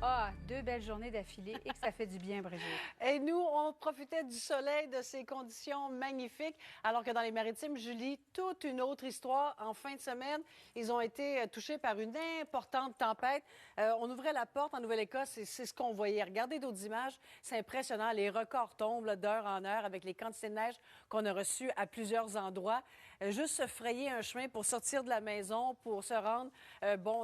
Ah, 2 belles journées d'affilée et que ça fait du bien, Brigitte. Et nous, on profitait du soleil, de ces conditions magnifiques, alors que dans les Maritimes, Julie, toute une autre histoire. En fin de semaine, ils ont été touchés par une importante tempête. On ouvrait la porte en Nouvelle-Écosse et c'est ce qu'on voyait. Regardez d'autres images, c'est impressionnant. Les records tombent là, d'heure en heure avec les quantités de neige qu'on a reçues à plusieurs endroits. Juste se frayer un chemin pour sortir de la maison, pour se rendre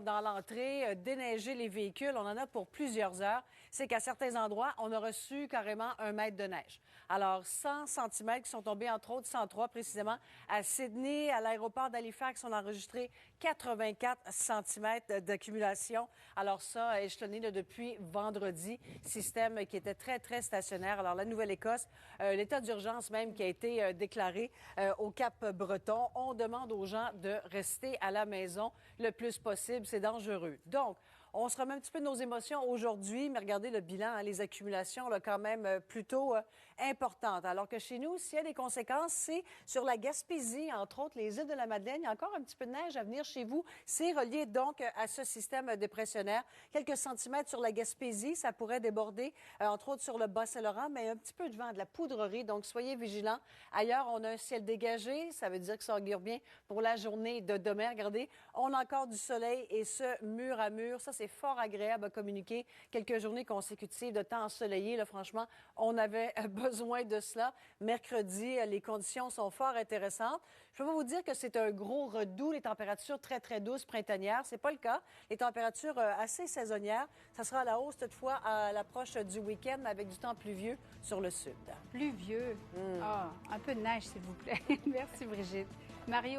dans l'entrée, déneiger les véhicules. On en a pour plusieurs heures. C'est qu'à certains endroits, on a reçu carrément 1 mètre de neige. Alors, 100 centimètres qui sont tombés, entre autres 103 précisément, à Sydney, à l'aéroport d'Halifax, on a enregistré 84 centimètres d'accumulation. Alors ça, échelonné là, depuis vendredi, système qui était très, très stationnaire. Alors, la Nouvelle-Écosse, l'état d'urgence même qui a été déclaré au Cap-Breton. On demande aux gens de rester à la maison le plus possible. C'est dangereux. Donc, on se remet un petit peu de nos émotions aujourd'hui, mais regardez le bilan, hein, les accumulations, là, quand même plutôt importantes. Alors que chez nous, s'il y a des conséquences, c'est sur la Gaspésie, entre autres les îles de la Madeleine. Il y a encore un petit peu de neige à venir chez vous. C'est relié donc à ce système dépressionnaire. Quelques centimètres sur la Gaspésie, ça pourrait déborder, entre autres sur le Bas-Saint-Laurent, mais un petit peu de vent, de la poudrerie, donc soyez vigilants. Ailleurs, on a un ciel dégagé, ça veut dire que ça augure bien pour la journée de demain. Regardez, on a encore du soleil et ce mur à mur, ça c'est fort agréable à communiquer. Quelques journées consécutives de temps ensoleillé, là, franchement, on avait besoin de cela. Mercredi, les conditions sont fort intéressantes. Je peux pas vous dire que c'est un gros redout, les températures très, très douces printanières. C'est pas le cas. Les températures assez saisonnières. Ça sera à la hausse toutefois à l'approche du week-end avec du temps pluvieux sur le sud. Pluvieux. Ah, un peu de neige, s'il vous plaît. Merci, Brigitte. Mario.